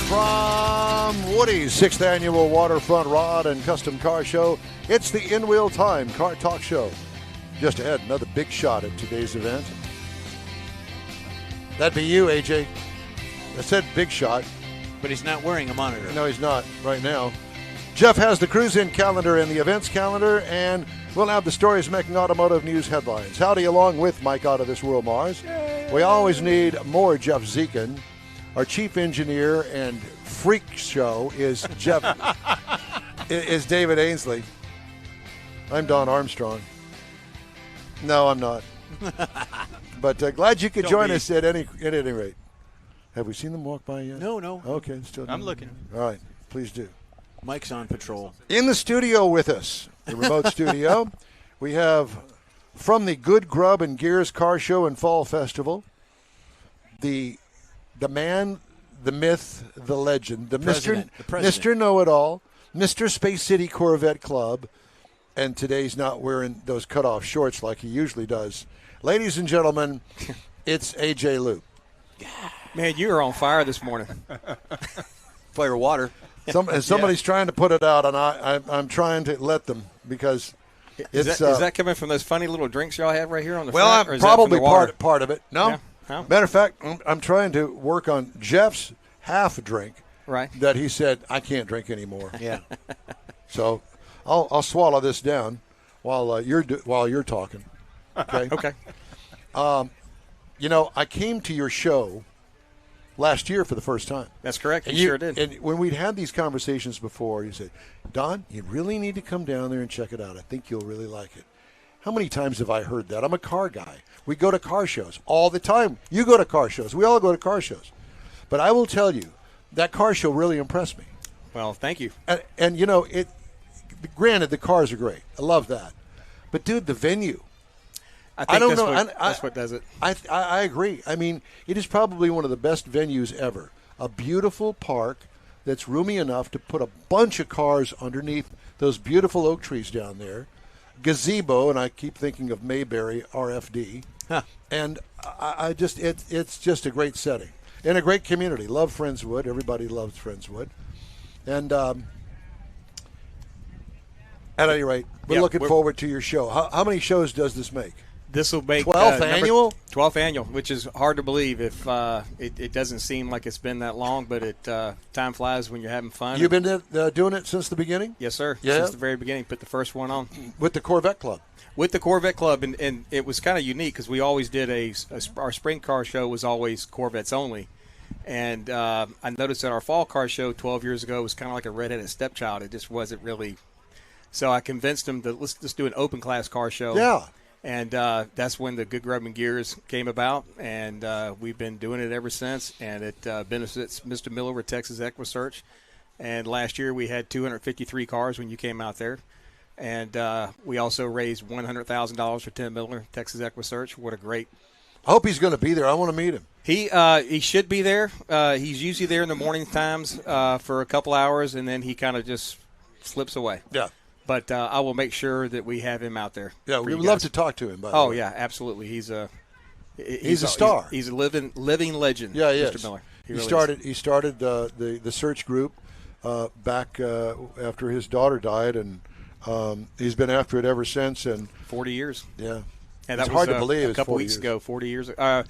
From Woody's 6th Annual Waterfront Rod and Custom Car Show, it's the In Wheel Time Car Talk Show. Just ahead, another big shot at today's event. That'd be you, AJ. I said big shot. But he's not wearing a monitor. No, he's not right now. Jeff has the cruise-in calendar and the events calendar, and we'll have the stories making automotive news headlines. Howdy, along with Mike out of this world, Mars. Yay. We always need more Jeff Zekin. Our chief engineer and freak show is is David Ainsley. I'm Don Armstrong. No, I'm not. But glad you could join us at any rate. Have we seen them walk by yet? No. Okay, still. I'm looking. All right, please do. Mike's on patrol. In the studio with us, the remote studio, we have from the Good Grub and Gears Car Show and Fall Festival, the man, the myth, the legend, the Mr. Know-It-All, Mr. Space City Corvette Club, and today's not wearing those cutoff shorts like he usually does. Ladies and gentlemen, it's AJ Loupe. Man, you were on fire this morning. Fire water. Somebody's trying to put it out, and I'm trying to let them because is that coming from those funny little drinks y'all have right here on the front? Well, I'm probably part of it. No. Yeah. Oh. Matter of fact, I'm trying to work on Jeff's half drink. Right. That he said I can't drink anymore. Yeah. So I'll swallow this down while you're talking. Okay. Okay. I came to your show last year for the first time. That's correct. And you sure did. And when we'd had these conversations before, you said, Don, you really need to come down there and check it out. I think you'll really like it. How many times have I heard that? I'm a car guy. We go to car shows all the time. You go to car shows. We all go to car shows. But I will tell you, that car show really impressed me. Well, thank you. And granted, the cars are great. I love that. But, dude, the venue. I don't know. That's what does it. I agree. I mean, it is probably one of the best venues ever. A beautiful park that's roomy enough to put a bunch of cars underneath those beautiful oak trees down there. Gazebo, and I keep thinking of Mayberry RFD. Huh. And it's just a great setting and a great community. Love Friendswood. Everybody loves Friendswood. And at any rate, we're looking forward to your show. How many shows does this make? This will make 12th annual? 12th annual, which is hard to believe if it doesn't seem like it's been that long, but time flies when you're having fun. You've been doing it since the beginning? Yes, sir. Yeah. Since the very beginning. Put the first one on. With the Corvette Club? With the Corvette Club, and it was kind of unique because we always did our spring car show was always Corvettes only. And I noticed that our fall car show 12 years ago was kind of like a redheaded stepchild. It just wasn't really. So I convinced them that let's just do an open class car show. Yeah. And that's when the Good Grub and Gears came about, and we've been doing it ever since. And it benefits Mr. Miller with Texas EquiSearch. And last year we had 253 cars when you came out there. And we also raised $100,000 for Tim Miller, Texas EquiSearch. What a great! I hope he's going to be there. I want to meet him. He should be there. He's usually there in the morning times for a couple hours, and then he kind of just slips away. Yeah. But I will make sure that we have him out there. Yeah, we would love to talk to him. By the way. Oh yeah, absolutly. He's a star. He's a living legend. Yeah, he Mr. is. Miller. He started the search group back after his daughter died, and he's been after it ever since. And 40 years. Yeah, and it's that hard was to believe. A couple weeks years. ago. 40 years. I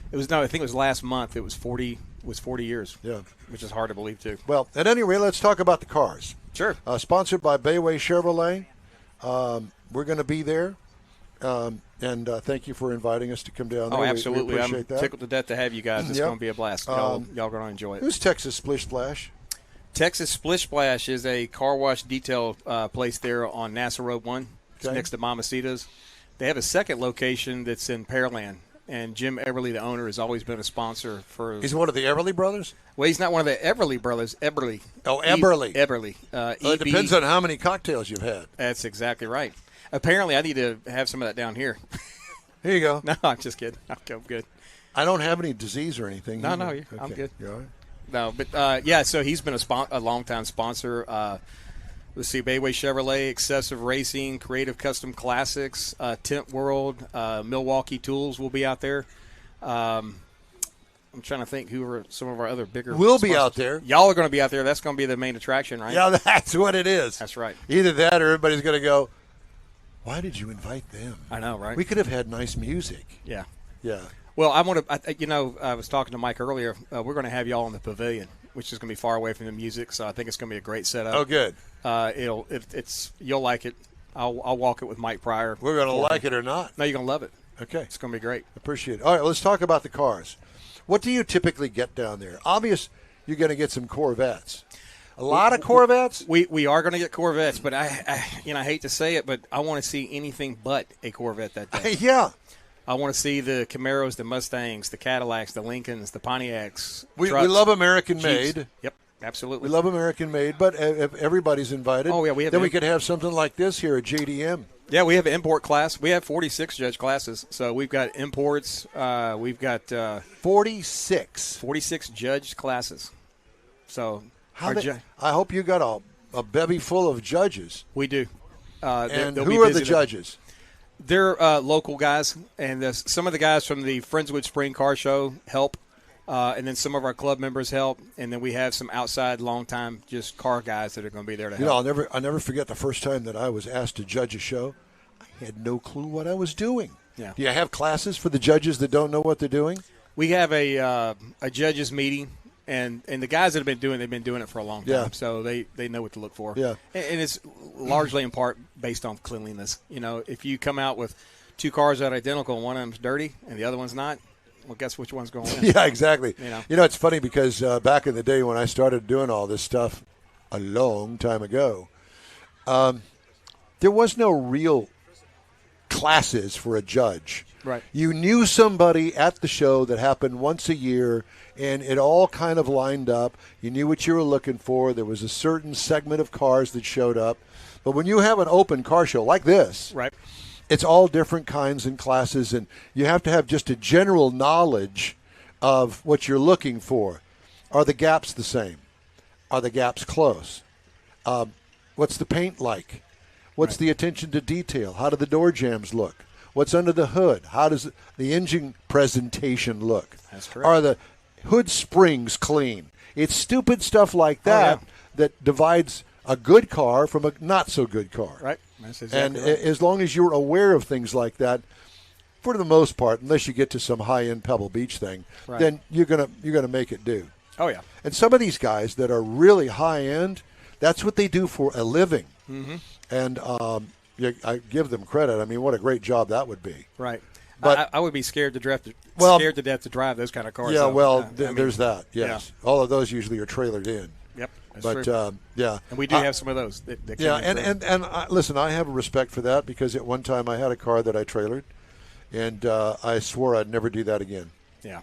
think it was last month. It was 40 years. Yeah, which is hard to believe too. Well, at any rate, let's talk about the cars. Sure. Sponsored by Bayway Chevrolet. We're going to be there. And thank you for inviting us to come down there. Oh, absolutely. We appreciate that. Tickled to death to have you guys. It's going to be a blast. Y'all going to enjoy it. Who's Texas Splish Splash? Texas Splish Splash is a car wash detail place there on NASA Road 1. It's next to Mamacita's. They have a second location that's in Pearland. And Jim Everly, the owner, has always been a sponsor for. He's one of the Everly brothers? Well, he's not one of the Everly brothers. Eberly. Oh, Eberly. Eberly. Well, it depends on how many cocktails you've had. That's exactly right. Apparently, I need to have some of that down here. Here you go. No, I'm just kidding. I'm good. I don't have any disease or anything. No, okay. I'm good. You all right? No, but so he's been a long-time sponsor. Let's see, Bayway Chevrolet, Excessive Racing, Creative Custom Classics, Tint World, Milwaukee Tools will be out there. I'm trying to think who are some of our other bigger. We'll be sponsors. out there. Y'all are going to be out there. That's going to be the main attraction, right? Yeah, that's what it is. That's right. Either that or everybody's going to go, why did you invite them? I know, right? We could have had nice music. Yeah. Yeah. Well, I want to. I was talking to Mike earlier. We're going to have y'all in the pavilion, which is going to be far away from the music. So I think it's going to be a great setup. Oh, good. You'll like it. I'll walk it with Mike Pryor. We're going to like it or not. No, you're going to love it. Okay. It's going to be great. Appreciate it. All right, let's talk about the cars. What do you typically get down there? Obvious, you're going to get some Corvettes. A lot of Corvettes? We are going to get Corvettes, but I hate to say it, but I want to see anything but a Corvette that day. Yeah. I want to see the Camaros, the Mustangs, the Cadillacs, the Lincolns, the Pontiacs. We trucks, love American Jeeps. made. Yep, absolutely. We love American made, but if everybody's invited, Oh, yeah, then we could have something like this here at JDM. Yeah, we have an import class. We have 46 judge classes. So we've got imports. We've got 46 judge classes. So I hope you got a bevy full of judges. we do. And they'll who be are the busy. judges? They're local guys, and some of the guys from the Friendswood Spring Car Show help, and then some of our club members help, and then we have some outside, long-time, just car guys that are going to be there to help. I'll never forget the first time that I was asked to judge a show. I had no clue what I was doing. Yeah. Do you have classes for the judges that don't know what they're doing? We have a judges meeting, and the guys that have been doing, they've been doing it for a long time, Yeah. so they know what to look for. Yeah. And it's largely in part based on cleanliness. If you come out with two cars that are identical and one of them's dirty and the other one's not, well, guess which one's going to win? Yeah, exactly. You know? It's funny because back in the day when I started doing all this stuff a long time ago, there was no real classes for a judge. Right. You knew somebody at the show that happened once a year, and it all kind of lined up. You knew what you were looking for. There was a certain segment of cars that showed up. But when you have an open car show like this, Right. it's all different kinds and classes, and you have to have just a general knowledge of what you're looking for. Are the gaps the same? Are the gaps close? What's the paint like? What's the attention to detail? How do the door jambs look? What's under the hood? How does the engine presentation look? That's correct. Are the hood springs clean? It's stupid stuff like that that divides a good car from a not-so-good car. Right. That's exactly And right. as long as you're aware of things like that, for the most part, unless you get to some high-end Pebble Beach thing, Right. then you're gonna make it do. Oh, yeah. And some of these guys that are really high-end, that's what they do for a living. Mm-hmm. And I give them credit. I mean, what a great job that would be. Right. But- I would be scared to death to drive those kind of cars. Yeah, though. well, I mean, there's that, yes. All of those usually are trailered in. Yep. That's But, true. yeah. And we do have some of those. That Yeah, came in through. and listen, I have a respect for that because at one time I had a car that I trailered, and I swore I'd never do that again. Yeah.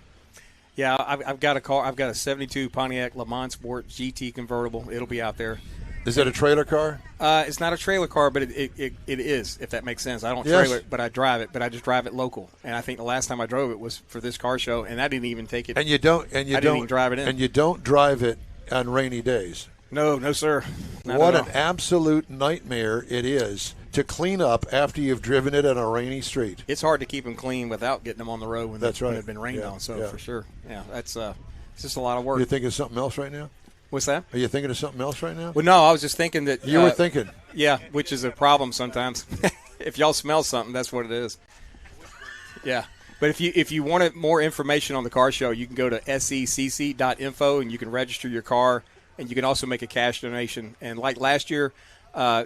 Yeah, I've got a car. I've got a 72 Pontiac Le Mans Sport GT convertible. It'll be out there. Is that a trailer car? It's not a trailer car, but it is, if that makes sense. I don't Yes. trailer it, but I drive it. But I just drive it local. And I think the last time I drove it was for this car show, and I didn't even take it. And you don't I didn't even drive it in. And you don't drive it on rainy days. No, sir. Not What at an all. absolute nightmare it is to clean up after you've driven it on a rainy street. It's hard to keep them clean without getting them on the road when That's right. they've been rained Yeah, on. So yeah. for sure, yeah, that's it's just a lot of work. Are you thinking of something else right now? What's that? Are you thinking of something else right now? Well, no, I was just thinking that You were thinking. Yeah, which is a problem sometimes. If y'all smell something, that's what it is. Yeah. But if you wanted more information on the car show, you can go to secc.info and you can register your car, and you can also make a cash donation. And like last year,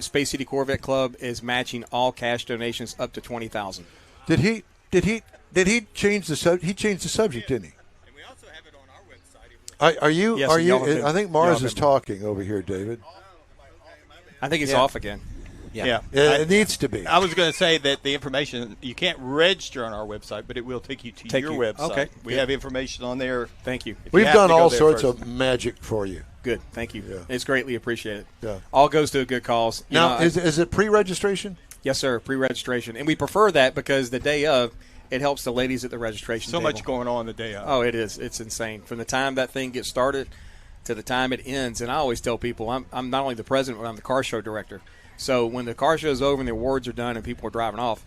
Space City Corvette Club is matching all cash donations up to $20,000. Did he change the subject? He changed the subject, didn't he? And we also have it on our website. Are you? Yes, are y'all you? have been- I think y'all Mars have is been- talking over here, David. I think it's Yeah. off again. Yeah. It needs to be. I was going to say that the information, you can't register on our website, but it will take you to Take your you- website. okay. We Good. have information on there. Thank you. If you We've have done to go all there sorts first. of magic for you. Good. Thank you. Yeah. It's greatly appreciated. Yeah. All goes to a good cause. You Now, know, is it pre-registration? yes, sir. Pre-registration, and we prefer that because the day of, it helps the ladies at the registration So table. much going on the day of. Oh, it is. It's insane. From the time that thing gets started to the time it ends. And I always tell people I'm not only the president, but I'm the car show director. So when the car show is over and the awards are done and people are driving off,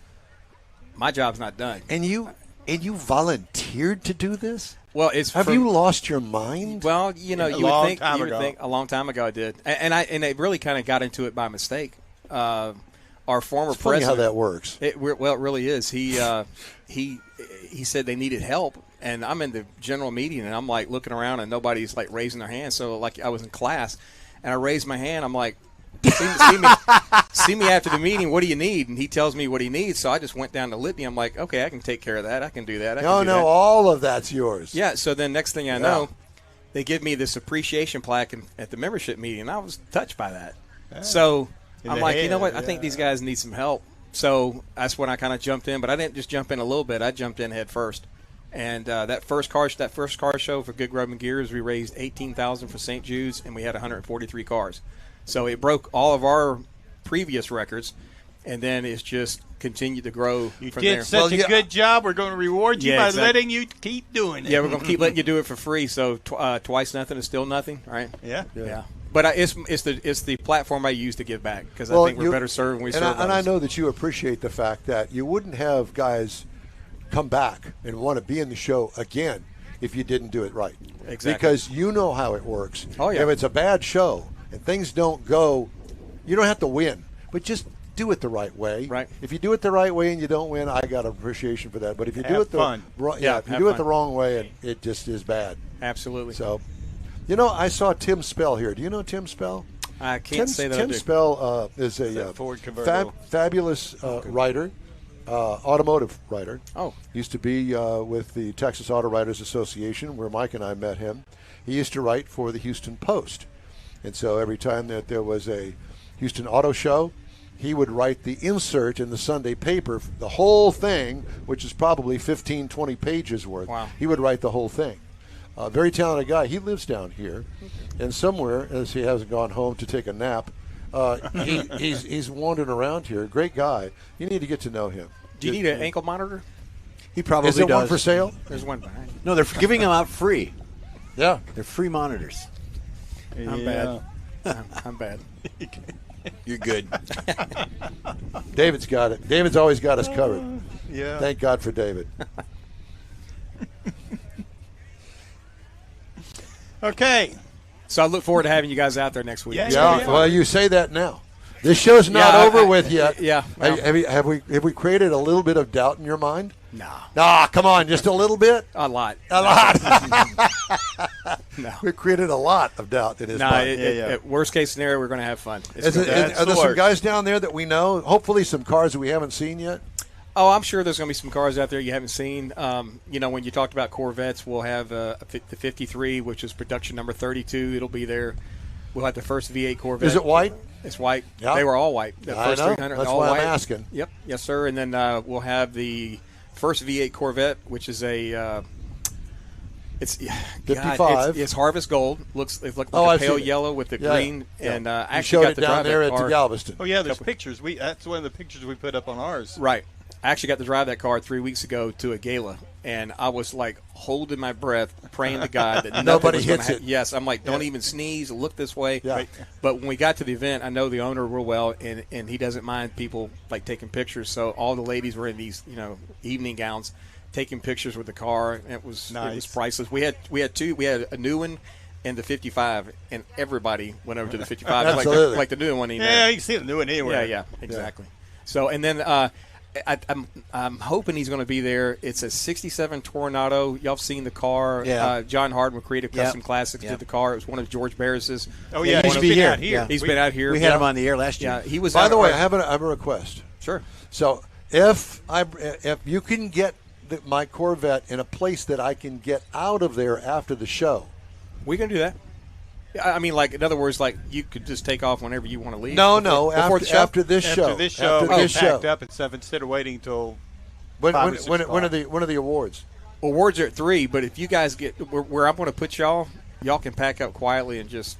my job's not done. And you volunteered to do this? Well, it's Have you lost your mind? Well, you know, A you would long think time you would ago. think a long time ago I did, and it really kind of got into it by mistake. Our former It's funny president. how that works. It really is. He said they needed help, and I'm in the general meeting, and I'm like looking around, and nobody's like raising their hand. So like I was in class, and I raised my hand. I'm like, see me after the meeting. What do you need? And he tells me what he needs. So I just went down the litany. I'm like, okay, I can take care of that. I can do that. All of that's yours. Yeah. So then next thing I know, they give me this appreciation plaque at the membership meeting, and I was touched by that. So I'm like, you know what? I think these guys need some help. So that's when I kind of jumped in, but I didn't just jump in a little bit. I jumped in head first. And that first car show for Good Grub and Gears, we raised $18,000 for St. Jude's, and we had 143 cars. So it broke all of our previous records, and then it's just continued to grow You from did there. such a good job. We're going to reward you by exactly. letting you keep doing it. Yeah, we're going to keep letting you do it for free. So twice nothing is still nothing, right? Yeah. But it's the platform I use to give back because I think we're better served when we serve And I others. know that you appreciate the fact that you wouldn't have guys come back and want to be in the show again if you didn't do it right. Exactly. Because you know how it works. Oh, yeah. If it's a bad show and things don't go, you don't have to win, but just do it the right way. Right. If you do it the right way and you don't win, I got appreciation for that. But if you do Have it the fun. if you have do it fun. the wrong way, it just is bad. Absolutely. So, I saw Tim Spell here. Do you know Tim Spell? I can't say that I Tim do. Spell is a Ford convertible. fabulous writer, automotive writer. Oh. Used to be with the Texas Auto Writers Association, where Mike and I met him. He used to write for the Houston Post. And so every time that there was a Houston Auto Show, he would write the insert in the Sunday paper, the whole thing, which is probably 15, 20 pages worth. Wow. He would write the whole thing. Very talented guy. He lives down here. And somewhere, as he hasn't gone home to take a nap, he's wandering around here. Great guy. You need to get to know him. Do you need an ankle monitor? He probably Is there does. one for sale? There's one behind. No, they're giving them out free. Yeah. They're free monitors. I'm bad. I'm bad. You're good. David's got it. David's always got us covered. Yeah. Thank God for David. Okay. So I look forward to having you guys out there next week. Yeah. Yeah, well, you say that now. This show's not Yeah, over with yet. yeah, well. Have we created a little bit of doubt in your mind? No. Nah, come on, just a little bit. A lot. A lot. No. We created a lot of doubt in his No, mind. worst case scenario, we're going to have fun. It's Are gonna- there some guys down there that we know? Hopefully, some cars that we haven't seen yet. Oh, I'm sure there's going to be some cars out there you haven't seen. When you talked about Corvettes, we'll have the 53, which is production number 32. It'll be there. We'll have the first V8 Corvette. Is it white? It's white. Yeah. They were all white. The I first know. 300, That's all why I'm white. asking. Yep. Yes, sir. And then we'll have the first V8 Corvette, which is a it's 55. It's Harvest Gold. Looks like Oh, a I've pale seen it. yellow with the Yeah, green. yeah. And You actually showed got it to down drive there that at car. Galveston. Oh, yeah, there's pictures. That's one of the pictures we put up on ours. Right. I actually got to drive that car 3 weeks ago to a gala, and I was like holding my breath, praying to God that Nobody was gonna hits it. Yes, I'm like, don't even sneeze, look this way. Yeah. Right. But when we got to the event, I know the owner real well, and he doesn't mind people like taking pictures. So all the ladies were in these, evening gowns, taking pictures with the car. And it was priceless. We had two. We had a new one and the 55, and everybody went over to the 55. Absolutely. like the new one. Yeah, you can see the new one anywhere. Yeah, exactly. So, and then I'm hoping he's going to be there. It's a 67 Tornado. Y'all have seen the car. Yeah. John Hardman, Creative Custom Classics, did the car. It was one of George Barris's. Oh, yeah, He's he's been been here. out here. Yeah. He's been out here. We had him on the air last year. Yeah, he was. By out the way, our- I have a request. Sure. So if you can get my Corvette in a place that I can get out of there after the show. We can do that. I mean, like, in other words, like, you could just take off whenever you want to leave. No, before the show? after this show. After this show, After we this show. packed up at 7 instead of waiting until When 5 or 6 are o'clock. the awards? Awards are at 3, but if you guys get where I'm going to put y'all can pack up quietly and just.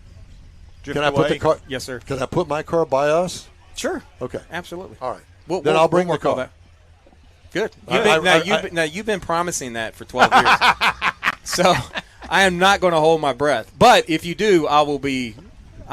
drift Can I put away. the car? Yes, sir. Can I put my car by us? Sure. Okay. Absolutely. All right. We'll I'll bring work the on car. that. Good. You've been promising that for 12 years. So I am not going to hold my breath. But if you do, I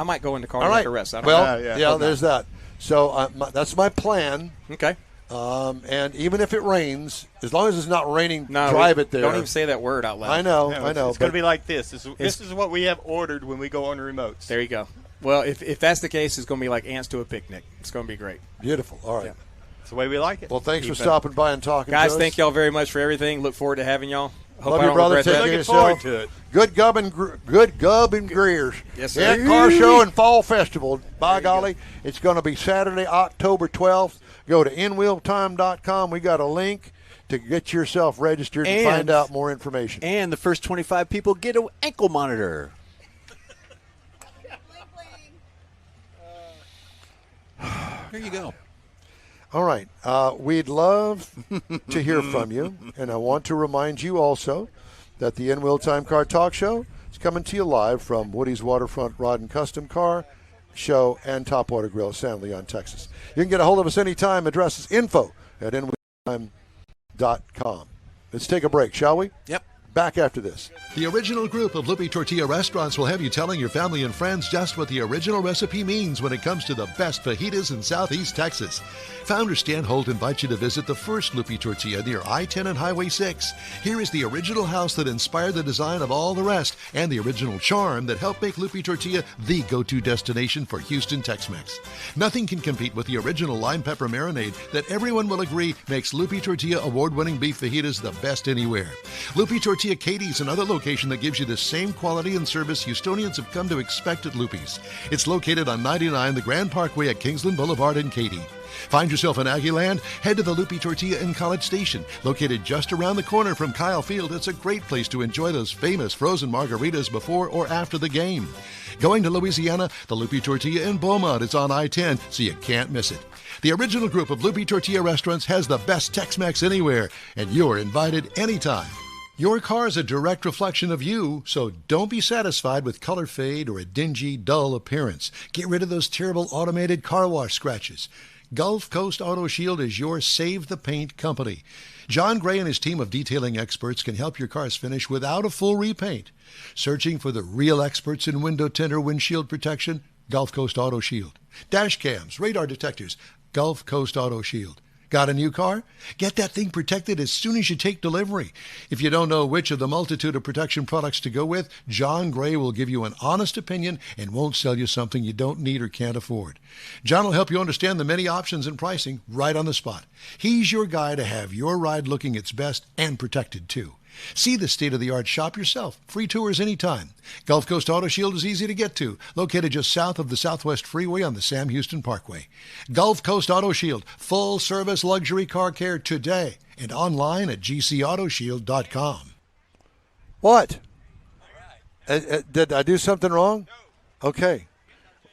might go in the car All and right. take a rest. I don't Well, know. yeah. there's that. So that's my plan. Okay. And even if it rains, as long as it's not raining, No, drive it there. Don't even say that word out loud. I know. It's going to be like this. This is what we have ordered when we go on the remotes. There you go. Well, if that's the case, it's going to be like ants to a picnic. It's going to be great. Beautiful. All right. Yeah. That's the way we like it. Well, thanks for stopping by and talking Guys, to us. thank y'all very much for everything. Look forward to having y'all. Hope Love I you, don't brother. regret Take that. care of Looking forward yourself. to it. Good Gub and Greers. Yes, sir. Yeah, car show and fall festival. By golly, it's going to be Saturday, October 12th. Go to inwheeltime.com. We got a link to get yourself registered and find out more information. And the first 25 people get an ankle monitor. There you go. All right. We'd love to hear from you. And I want to remind you also that the In-Wheel Time Car Talk Show is coming to you live from Woody's Waterfront Rod and Custom Car Show and Topwater Grill, San Leon, Texas. You can get a hold of us anytime. Address is info@inwheeltime.com. Let's take a break, shall we? Yep. Back after this. The original group of Loupe Tortilla restaurants will have you telling your family and friends just what the original recipe means when it comes to the best fajitas in Southeast Texas. Founder Stan Holt invites you to visit the first Loupe Tortilla near I-10 and Highway 6. Here is the original house that inspired the design of all the rest and the original charm that helped make Loupe Tortilla the go-to destination for Houston Tex-Mex. Nothing can compete with the original lime pepper marinade that everyone will agree makes Loupe Tortilla award-winning beef fajitas the best anywhere. Loupe Tortilla Katie's another location that gives you the same quality and service Houstonians have come to expect at Loupe's. It's located on 99 the Grand Parkway at Kingsland Boulevard in Katy. Find yourself in Aggieland? Head to the Loupe Tortilla in College Station. Located just around the corner from Kyle Field, it's a great place to enjoy those famous frozen margaritas before or after the game. Going to Louisiana? The Loupe Tortilla in Beaumont is on I-10, so you can't miss it. The original group of Loupe Tortilla restaurants has the best Tex-Mex anywhere, and you're invited anytime. Your car is a direct reflection of you, so don't be satisfied with color fade or a dingy, dull appearance. Get rid of those terrible automated car wash scratches. Gulf Coast Auto Shield is your Save the Paint company. John Gray and his team of detailing experts can help your cars finish without a full repaint. Searching for the real experts in window tint or windshield protection? Gulf Coast Auto Shield. Dash cams, radar detectors? Gulf Coast Auto Shield. Got a new car? Get that thing protected as soon as you take delivery. If you don't know which of the multitude of protection products to go with, John Gray will give you an honest opinion and won't sell you something you don't need or can't afford. John will help you understand the many options and pricing right on the spot. He's your guy to have your ride looking its best and protected too. See the state-of-the-art shop yourself. Free tours anytime. Gulf Coast Auto Shield is easy to get to, located just south of the Southwest Freeway on the Sam Houston Parkway. Gulf Coast Auto Shield, full-service luxury car care today, and online at gcautoshield.com. What? Did I do something wrong? Okay.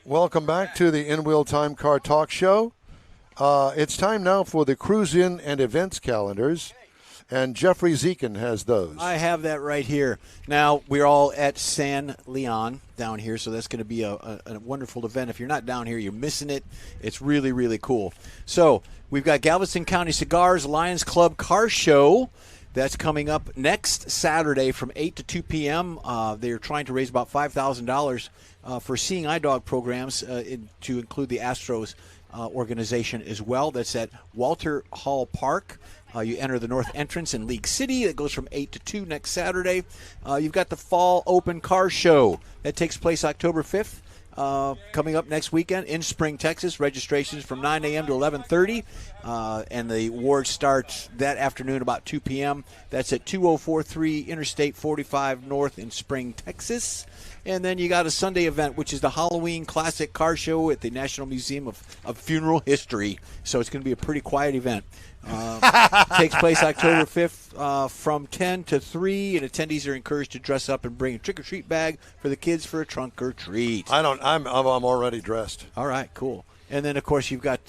Welcome back to the In-Wheel Time Car Talk Show. It's time now for the cruise-in and events calendars. And Jeffrey Zekin has those. I have that right here. Now, we're all at San Leon down here, so that's going to be a wonderful event. If you're not down here, you're missing it. It's really, really cool. So we've got Galveston County Cigars Lions Club Car Show. That's coming up next Saturday from 8 to 2 p.m. They're trying to raise about $5,000 for Seeing Eye Dog programs to include the Astros organization as well. That's at Walter Hall Park. You enter the north entrance in League City. That goes from 8 to 2 next Saturday. You've got the Fall Open Car Show. That takes place October 5th. Coming up next weekend in Spring, Texas. Registrations from 9 a.m. to 11:30. And the awards start that afternoon about 2 p.m. That's at 2043 Interstate 45 North in Spring, Texas. And then you got a Sunday event, which is the Halloween Classic Car Show at the National Museum of Funeral History. So it's going to be a pretty quiet event. Takes place October 5th from 10 to 3, and attendees are encouraged to dress up and bring a trick-or-treat bag for the kids for a trunk or treat. I'm already dressed. All right, cool. And then, of course, you've got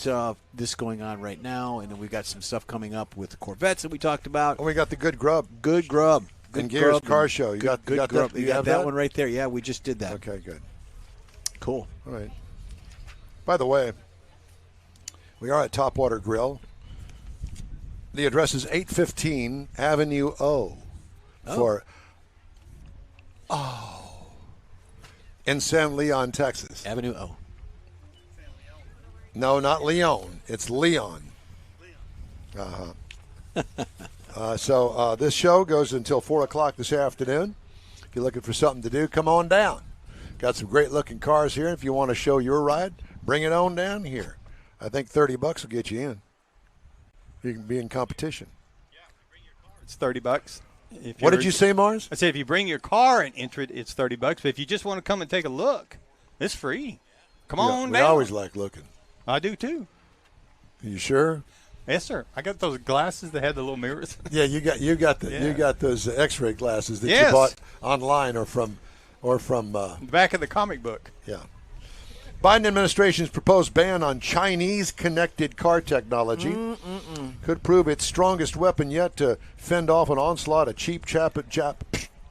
this going on right now, and then we've got some stuff coming up with the Corvettes that we talked about. Oh, we got the Good Grub. Good Grub. And Gears Car Show. You got Grub. that? You got that one right there. Yeah, we just did that. Okay, good. Cool. All right. By the way, we are at Topwater Grill. The address is 815 Avenue O in San Leon, Texas. Avenue O. No, not Leon. It's Leon. So this show goes until 4 o'clock this afternoon. If you're looking for something to do, come on down. Got some great-looking cars here. If you want to show your ride, bring it on down here. I think $30 will get you in. You can be in competition. It's $30. What did you say, Mars? I said if you bring your car and enter it, it's $30. But if you just want to come and take a look, it's free. Come on We down. always like looking. I do too. You sure? Yes, sir. I got those glasses that had the little mirrors. Yeah, you got Yeah. those X-ray glasses that Yes. you bought online or from The back of the comic book. yeah. Biden administration's proposed ban on Chinese connected car technology could prove its strongest weapon yet to fend off an onslaught of cheap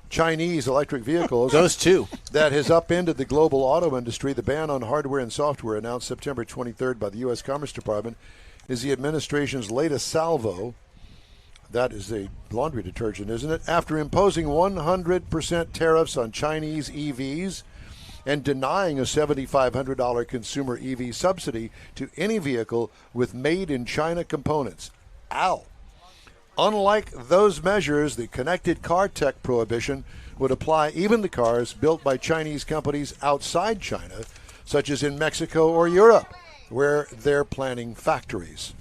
Chinese electric vehicles. Those two. That has upended the global auto industry. The ban on hardware and software announced September 23rd by the U.S. Commerce Department is the administration's latest salvo. That is a laundry detergent, isn't it? After imposing 100% tariffs on Chinese EVs and denying a $7,500 consumer EV subsidy to any vehicle with made-in-China components. Ow. Unlike those measures, the connected car tech prohibition would apply even to cars built by Chinese companies outside China, such as in Mexico or Europe, where they're planning factories.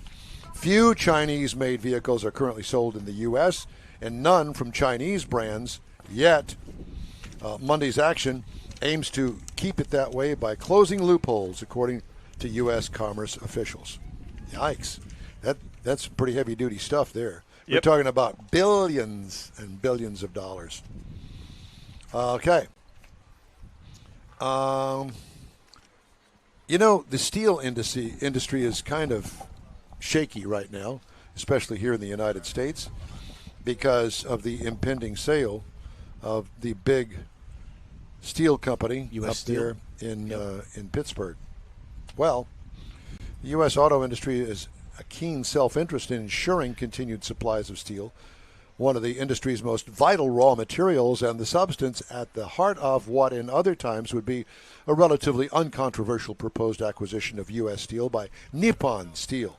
Few Chinese-made vehicles are currently sold in the U.S., and none from Chinese brands yet. Monday's action aims to keep it that way by closing loopholes, according to U.S. commerce officials. Yikes. That's pretty heavy-duty stuff there. We're Yep. talking about billions and billions of dollars. Okay. The steel industry is kind of shaky right now, especially here in the United States, because of the impending sale of the big steel company US up Steel. there in Pittsburgh. Well, the U.S. auto industry is a keen self-interest in ensuring continued supplies of steel, one of the industry's most vital raw materials and the substance at the heart of what in other times would be a relatively uncontroversial proposed acquisition of U.S. Steel by Nippon Steel.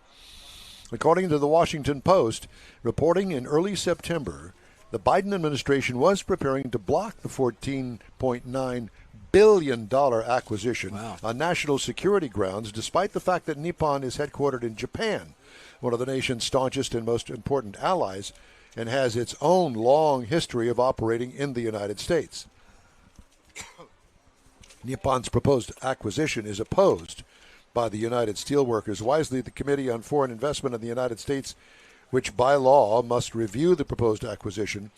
According to the Washington Post, reporting in early September, the Biden administration was preparing to block the $14.9 billion acquisition on national security grounds, despite the fact that Nippon is headquartered in Japan, one of the nation's staunchest and most important allies, and has its own long history of operating in the United States. Nippon's proposed acquisition is opposed by the United Steelworkers. Wisely, the Committee on Foreign Investment in the United States, which by law must review the proposed acquisition,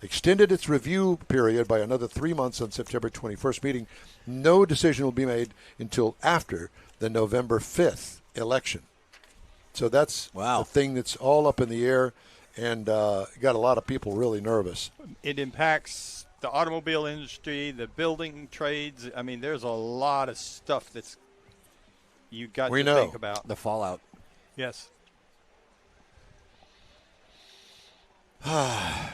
extended its review period by another 3 months on September 21st meeting. No decision will be made until after the November 5th election. So that's the thing that's all up in the air and got a lot of people really nervous. It impacts the automobile industry, the building trades. I mean, there's a lot of stuff that's you got to think about. The fallout. Yes. Are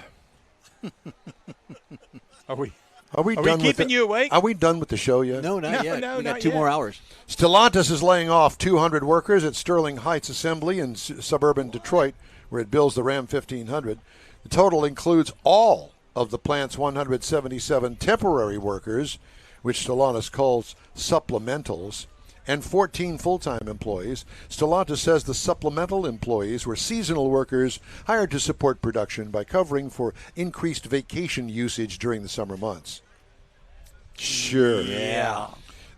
we done keeping you awake? Are we done with the show yet? No, not yet. No, we got not 2 yet. more hours. Stellantis is laying off 200 workers at Sterling Heights Assembly in suburban Detroit, where it builds the Ram 1500. The total includes all of the plant's 177 temporary workers, which Stellantis calls supplementals, and 14 full-time employees. Stellantis says the supplemental employees were seasonal workers hired to support production by covering for increased vacation usage during the summer months. Sure. Yeah.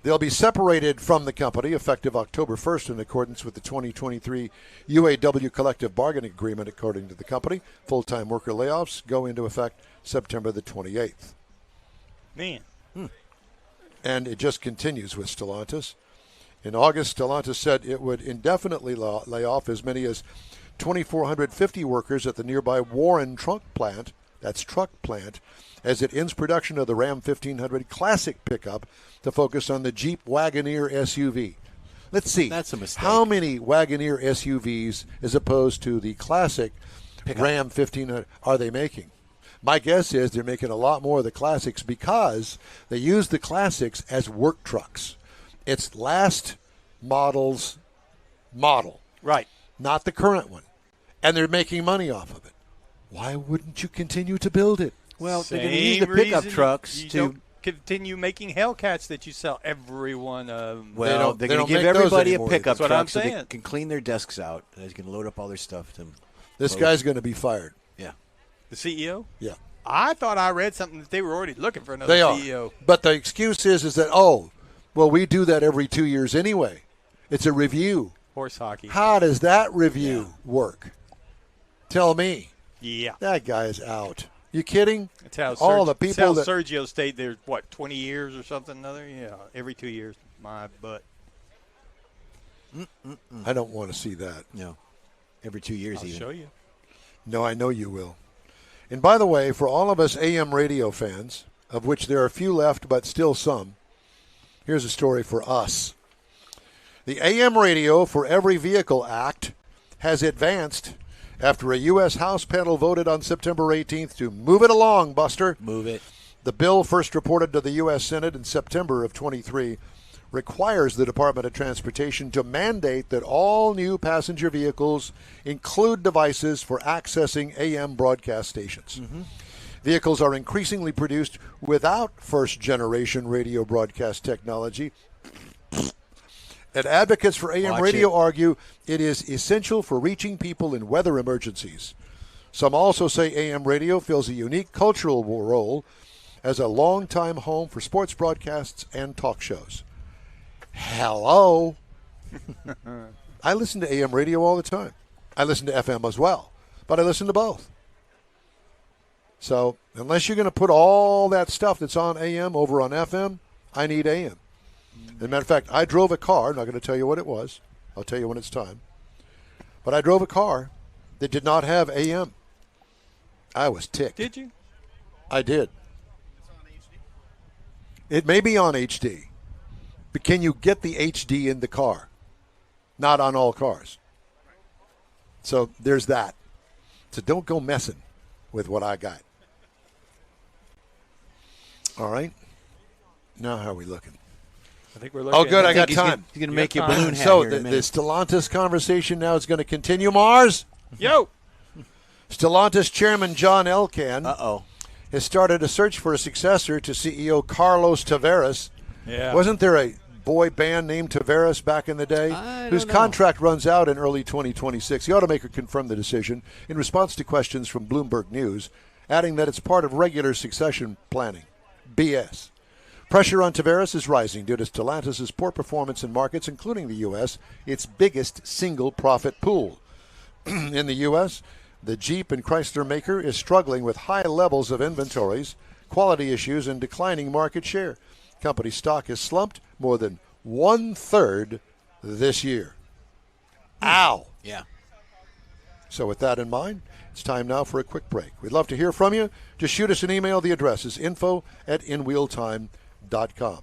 They'll be separated from the company effective October 1st in accordance with the 2023 UAW collective bargaining agreement, according to the company. Full-time worker layoffs go into effect September the 28th. Man. And it just continues with Stellantis. In August, Stellantis said it would indefinitely lay off as many as 2,450 workers at the nearby Warren truck plant, as it ends production of the Ram 1500 Classic pickup to focus on the Jeep Wagoneer SUV. Let's see. That's a mistake. How many Wagoneer SUVs as opposed to the Classic Ram 1500 are they making? My guess is they're making a lot more of the Classics because they use the Classics as work trucks. It's last model's model. Right. Not the current one. and they're making money off of it. Why wouldn't you continue to build it? Well, they're going to Same use the pickup reason trucks you to don't continue making Hellcats that you sell every one of them. Well, They they're going don't to give make those everybody a anymore. pickup That's what truck I'm so they saying. can clean their desks out. They're going to load up all their stuff. This guy's going to be fired. Yeah. The CEO? Yeah. I thought I read something that they were already looking for another They are. CEO. But the excuse is that, well, we do that every 2 years anyway. It's a review. Horse hockey. How does that review work? Tell me. Yeah. That guy is out. You kidding? That's how All the that's people how that Sergio stayed there, 20 years or something another? Yeah, every 2 years. My butt. I don't want to see that. No. Every 2 years I'll even. show you. No, I know you will. And by the way, for all of us AM radio fans, of which there are few left but still some, here's a story for us. The AM Radio for Every Vehicle Act has advanced after a U.S. House panel voted on September 18th to move it along, Buster. Move it. The bill, first reported to the U.S. Senate in September of 23, requires the Department of Transportation to mandate that all new passenger vehicles include devices for accessing AM broadcast stations. Mm-hmm. Vehicles are increasingly produced without first-generation radio broadcast technology. And advocates for AM radio argue it is essential for reaching people in weather emergencies. Some also say AM radio fills a unique cultural role as a longtime home for sports broadcasts and talk shows. Hello. I listen to AM radio all the time. I listen to FM as well, but I listen to both. So unless you're going to put all that stuff that's on AM over on FM, I need AM. As a matter of fact, I drove a car. I'm not going to tell you what it was. I'll tell you when it's time. But I drove a car that did not have AM. I was ticked. Did you? I did. It may be on HD. But can you get the HD in the car? Not on all cars. So there's that. So don't go messing with what I got. All right. Now how are we looking? I think we're looking. Oh, good. I got He's time. going to make you a balloon hat So here in a the minute. Stellantis conversation now is going to continue. Mars. Yo. Stellantis chairman John Elkann Uh-oh. has started a search for a successor to CEO Carlos Tavares. Yeah. Wasn't there a boy band named Tavares back in the day whose contract runs out in early 2026? The automaker confirmed the decision in response to questions from Bloomberg News, adding that it's part of regular succession planning. BS. Pressure on Tavares is rising due to Stellantis' poor performance in markets, including the U.S., its biggest single profit pool. In the U.S., the Jeep and Chrysler maker is struggling with high levels of inventories, quality issues, and declining market share. Company stock has slumped more than 1/3 this year. Ow! Yeah. So with that in mind, it's time now for a quick break. We'd love to hear from you. Just shoot us an email. The address is info@inwheeltime.com.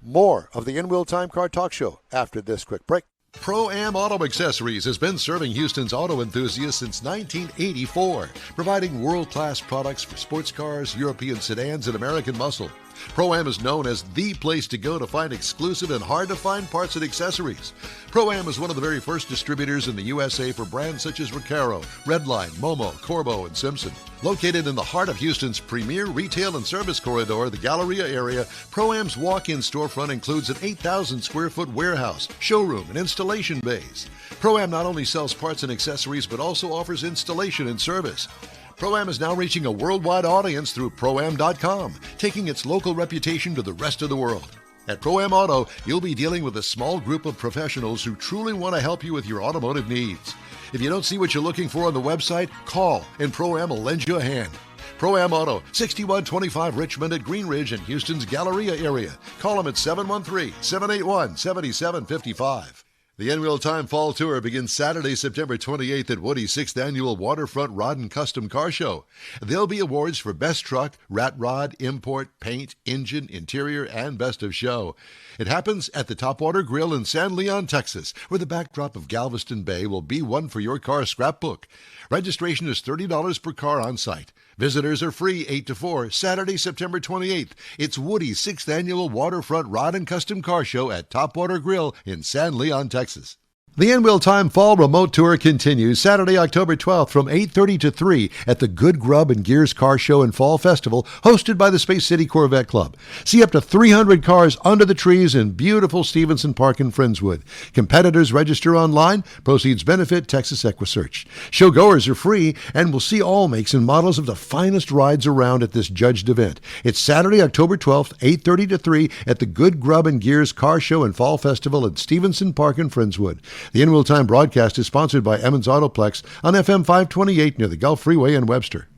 More of the In Wheel Time Car Talk Show after this quick break. Pro-Am Auto Accessories has been serving Houston's auto enthusiasts since 1984, providing world-class products for sports cars, European sedans, and American muscle. Pro-Am is known as the place to go to find exclusive and hard-to-find parts and accessories. Pro-Am is one of the very first distributors in the USA for brands such as Recaro, Redline, Momo, Corbo, and Simpson. Located in the heart of Houston's premier retail and service corridor, the Galleria area, Pro-Am's walk-in storefront includes an 8,000-square-foot warehouse, showroom, and installation bays. Pro-Am not only sells parts and accessories, but also offers installation and service. Pro-Am is now reaching a worldwide audience through Pro-Am.com, taking its local reputation to the rest of the world. At Pro-Am Auto, you'll be dealing with a small group of professionals who truly want to help you with your automotive needs. If you don't see what you're looking for on the website, call and Pro-Am will lend you a hand. Pro-Am Auto, 6125 Richmond at Green Ridge in Houston's Galleria area. Call them at 713-781-7755. The In Wheel Time Fall Tour begins Saturday, September 28th at Woody's 6th Annual Waterfront Rod and Custom Car Show. There'll be awards for Best Truck, Rat Rod, Import, Paint, Engine, Interior, and Best of Show. It happens at the Topwater Grill in San Leon, Texas, where the backdrop of Galveston Bay will be one for your car scrapbook. Registration is $30 per car on site. Visitors are free 8 to 4, Saturday, September 28th. It's Woody's 6th Annual Waterfront Rod and Custom Car Show at Topwater Grill in San Leon, Texas. The In Wheel Time Fall Remote Tour continues Saturday, October 12th from 8:30 to 3 at the Good Grub and Gears Car Show and Fall Festival hosted by the Space City Corvette Club. See up to 300 cars under the trees in beautiful Stevenson Park in Friendswood. Competitors register online. Proceeds benefit Texas EquiSearch. Showgoers are free and will see all makes and models of the finest rides around at this judged event. It's Saturday, October 12th, 8:30 to 3 at the Good Grub and Gears Car Show and Fall Festival at Stevenson Park in Friendswood. The In Wheel Time broadcast is sponsored by Emmons Autoplex on FM 528 near the Gulf Freeway in Webster.